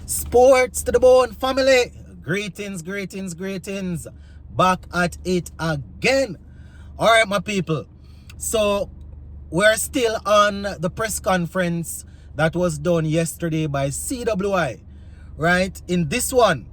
Sports to the bone family. Greetings, greetings, greetings. Back at it again. Alright, my people. So we're still on the press conference that was done yesterday by CWI. Right? In this one,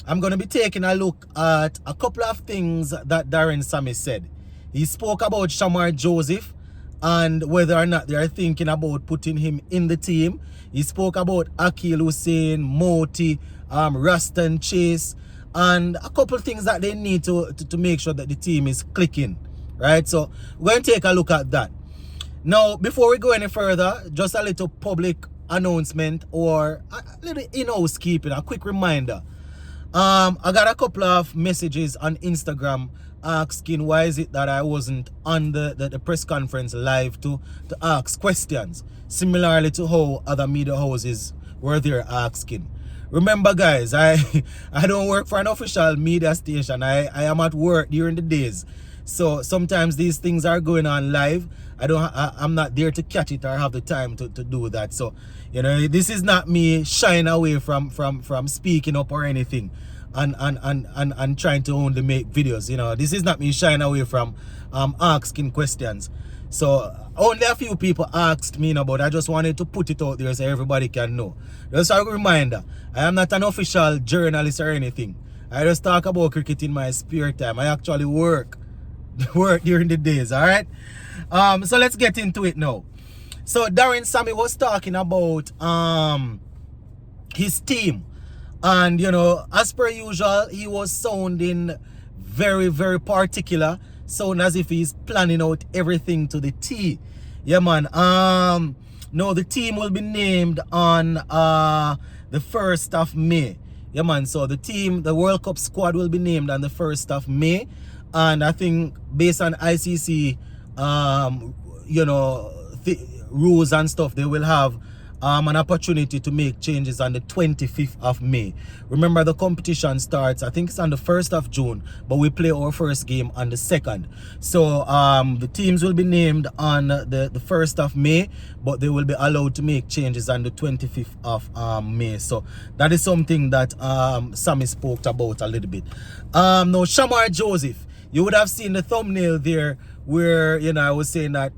I'm going to be taking a look at a couple of things that Darren Sammy said. He spoke about Shamar Joseph and whether or not they are thinking about putting him in the team. He spoke about Akil Hussein, Moti, Raston Chase, and a couple of things that they need to make sure that the team is clicking. Right? So we're going to take a look at that. Now, before we go any further, just a little public announcement or a little in-house keeping, a quick reminder. I got a couple of messages on Instagram asking why is it that I wasn't on the press conference live to ask questions, similarly to how other media houses were there asking. Remember, guys, I don't work for an official media station. I am at work during the days, so sometimes these things are going on live. I'm not there to catch it or have the time to do that. So, you know, this is not me shying away from speaking up or anything and trying to only make videos. You know, this is not me shying away from asking questions. So only a few people asked me, but I just wanted to put it out there so everybody can know. Just a reminder, I am not an official journalist or anything. I just talk about cricket in my spare time. I actually work during the days, all right? So let's get into it now. So Darren Sammy was talking about his team, and you know, as per usual, he was sounding very, very particular, sound as if he's planning out everything to the T. Yeah, man. No, the team will be named on the 1st of May. Yeah, man. So the World Cup squad will be named on the 1st of May. And I think based on ICC, you know, rules and stuff, they will have an opportunity to make changes on the 25th of May. Remember, the competition starts, I think it's on the 1st of June, but we play our first game on the 2nd. So the teams will be named on the 1st of May, but they will be allowed to make changes on the 25th of May. So that is something that Sammy spoke about a little bit. Now, Shamar Joseph, you would have seen the thumbnail there where, you know, I was saying that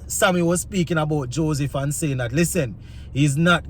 Sammy was speaking about Joseph and saying that, listen, he's not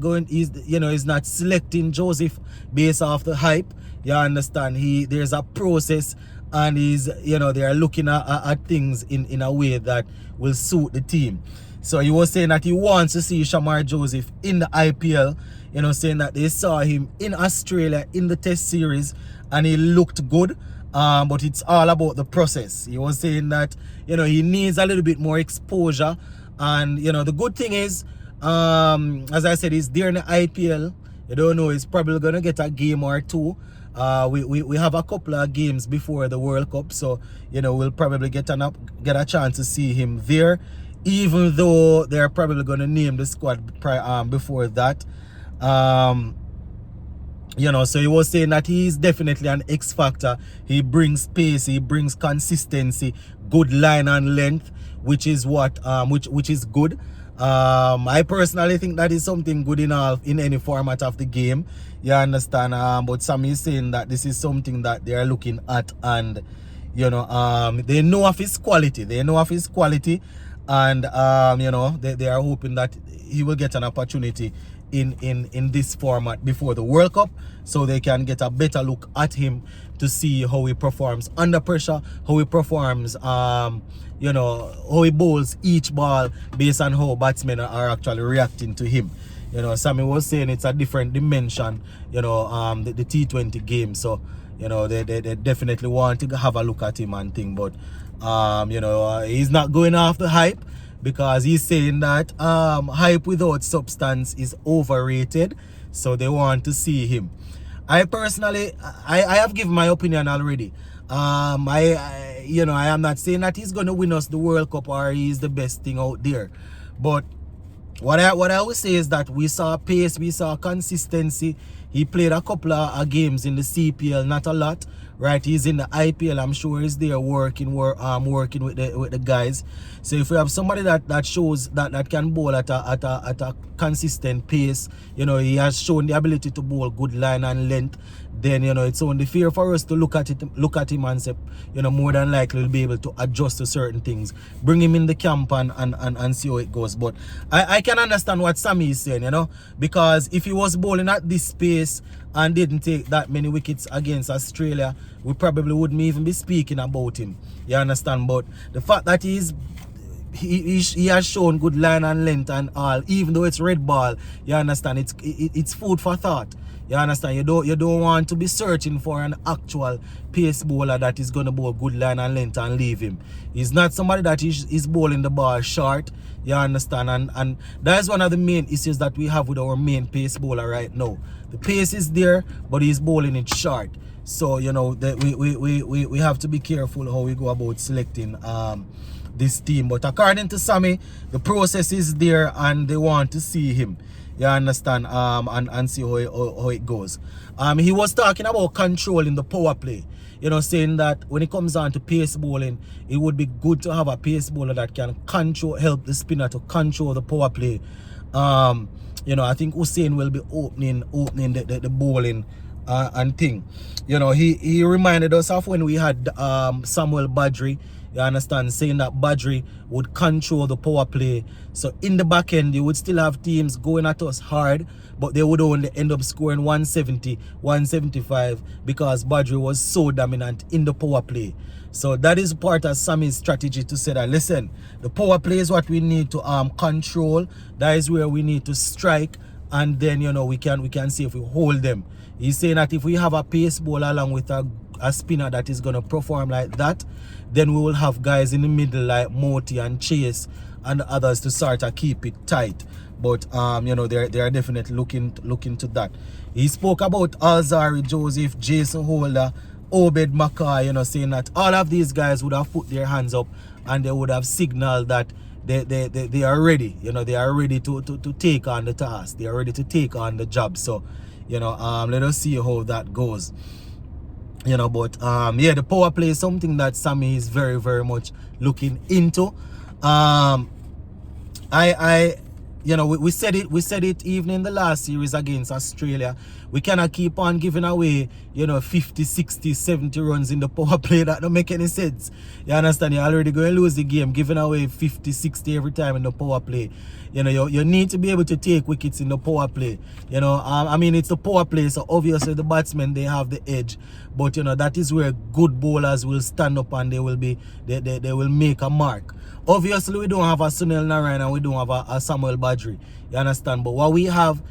selecting Joseph based off the hype. You understand? There's a process, and they are looking at things in a way that will suit the team. So he was saying that he wants to see Shamar Joseph in the IPL, you know, saying that they saw him in Australia in the test series and he looked good. But it's all about the process. He was saying that, you know, he needs a little bit more exposure. And, you know, the good thing is, as I said, he's there in the IPL. You don't know, he's probably going to get a game or two. We have a couple of games before the World Cup. So, you know, we'll probably get a chance to see him there. Even though they're probably going to name the squad before that. You know, so he was saying that he's definitely an X factor. He brings pace, he brings consistency, good line and length, which is what which is good. I personally think that is something good enough in any format of the game. You understand? But Sammy is saying that this is something that they are looking at, and you know, they know of his quality. They know of his quality, and you know, they are hoping that he will get an opportunity in this format before the World Cup, so they can get a better look at him to see how he performs under pressure, how he performs, you know, how he bowls each ball based on how batsmen are actually reacting to him. You know, Sammy was saying it's a different dimension, you know, the T20 game. So, you know, they definitely want to have a look at him and thing, but you know, he's not going off the hype, because he's saying that hype without substance is overrated. So they want to see him. I personally, I have given my opinion already. You know, I am not saying that he's going to win us the World Cup or he's the best thing out there. But what I would say is that we saw pace, we saw consistency. He played a couple of games in the CPL, not a lot. Right, he's in the IPL. I'm sure he's there working with the guys. So if we have somebody that shows that can bowl at a consistent pace. You know, he has shown the ability to bowl good line and length. Then, you know, it's only fair for us to look at him and say, you know, more than likely we'll be able to adjust to certain things, bring him in the camp and see how it goes. But I can understand what Sammy is saying, you know, because if he was bowling at this pace and didn't take that many wickets against Australia, we probably wouldn't even be speaking about him. You understand? But the fact that he has shown good line and length and all, even though it's red ball, you understand, it's food for thought. You understand? You don't want to be searching for an actual pace bowler that is going to bowl good line and length and leave him. He's not somebody that is bowling the ball short. You understand? And that is one of the main issues that we have with our main pace bowler right now. The pace is there, but he's bowling it short. So, you know, we have to be careful how we go about selecting this team. But according to Sammy, the process is there and they want to see him. You understand? And see how it goes. He was talking about controlling the power play. You know, saying that when it comes down to pace bowling, it would be good to have a pace bowler that can help the spinner to control the power play. You know, I think Hussein will be opening the bowling and thing. You know, he reminded us of when we had Samuel Badri. You understand, saying that Badri would control the power play. So in the back end, you would still have teams going at us hard, but they would only end up scoring 170, 175 because Badri was so dominant in the power play. So that is part of Sammy's strategy to say that, listen, the power play is what we need to control. That is where we need to strike, and then, you know, we can see if we hold them. He's saying that if we have a pace bowler along with a spinner that is going to perform like that, then we will have guys in the middle like Moti and Chase and others to sort of keep it tight. But you know, they are definitely looking to that. He spoke about Shamar Joseph, Jason Holder, Obed Mackay, you know, saying that all of these guys would have put their hands up and they would have signaled that they are ready. You know, they are ready to take on the task. They are ready to take on the job. So, you know, let us see how that goes. You know, but yeah, the power play is something that Sammy is very, very much looking into. You know, we said it even in the last series against Australia. We cannot keep on giving away, you know, 50, 60, 70 runs in the power play. That don't make any sense. You understand? You're already going to lose the game giving away 50, 60 every time in the power play. You know, you need to be able to take wickets in the power play. You know, I mean, it's the power play, so obviously the batsmen, they have the edge. But, you know, that is where good bowlers will stand up and they will make a mark. Obviously, we don't have a Sunil Narayan and we don't have a Samuel Badri. You understand? But what we have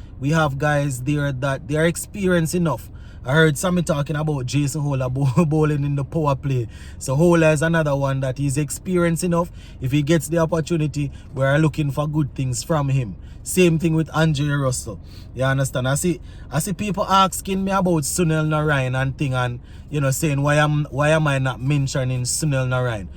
guys there that they are experienced enough. I heard Sammy talking about Jason Holder bowling in the power play. So Holder is another one that is experienced enough. If he gets the opportunity, we are looking for good things from him. Same thing with Andre Russell. You understand? I see people asking me about Sunil Narayan and thing, and, you know, saying why am I not mentioning Sunil Narayan?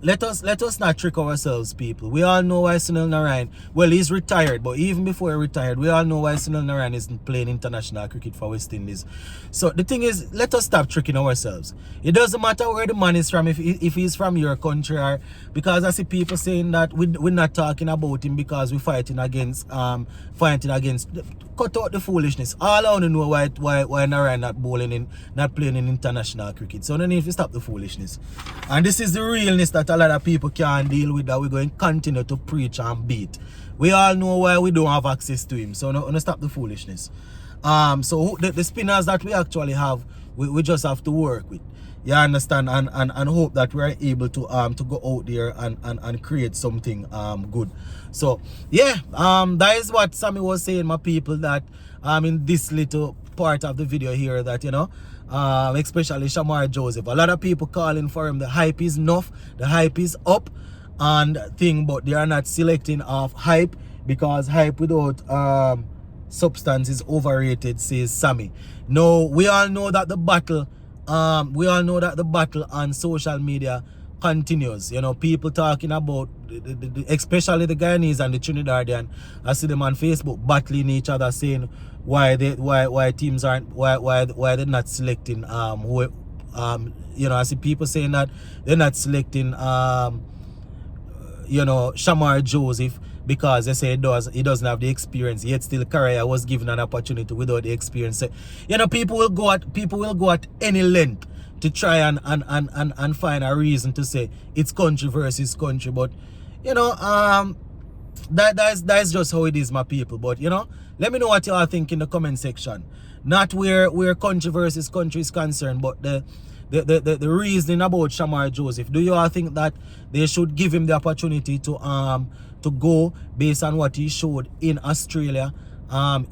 Let us not trick ourselves, people. We all know why Sunil Narayan, well, he's retired, but even before he retired, we all know why Sunil Narayan isn't playing international cricket for West Indies. So the thing is, let us stop tricking ourselves. It doesn't matter where the man is from, if he's from your country, or because I see people saying that we're not talking about him because we're fighting against cut out the foolishness. All I want to know why Narayan not playing in international cricket. So no need to stop the foolishness. And this is the realness that a lot of people can't deal with, that we're going to continue to preach and beat. We all know why we don't have access to him. So no stop the foolishness. So the spinners that we actually have, we just have to work with. You understand? And hope that we are able to go out there and create something good. So yeah, that is what Sammy was saying, my people, that in this little part of the video here, that, you know, especially Shamar Joseph, a lot of people calling for him. The hype is enough, the hype is up and thing, but they are not selecting off hype, because hype without substance is overrated, says Sammy. No, we all know that the battle on social media continues. You know, people talking about especially the Guyanese and the Trinidadian. I see them on Facebook battling each other, saying why teams aren't, why they're not selecting you know, I see people saying that they're not selecting you know, Shamar Joseph because they say he doesn't have the experience, yet still Correa was given an opportunity without the experience. So, you know, people will go at any length to try and find a reason to say it's country versus country. But you know, that's just how it is, my people. But you know, let me know what you all think in the comment section. Not where country versus country is concerned, but the reasoning about Shamar Joseph. Do you all think that they should give him the opportunity to go based on what he showed in Australia?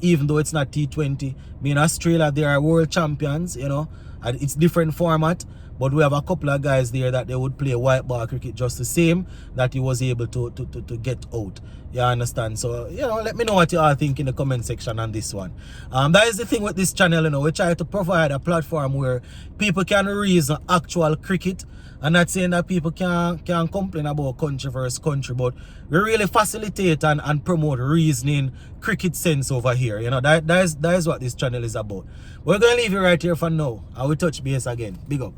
Even though it's not T20. I mean, Australia, they are world champions, you know, and it's different format, but we have a couple of guys there that they would play white ball cricket just the same, that he was able to get out. You understand? So, you know, let me know what you all think in the comment section on this one. That is the thing with this channel, you know, we try to provide a platform where people can reason actual cricket. I'm not saying that people can complain about country versus country, but we really facilitate and promote reasoning cricket sense over here. You know, that is what this channel is about. We're going to leave you right here for now. I will touch base again. Big up.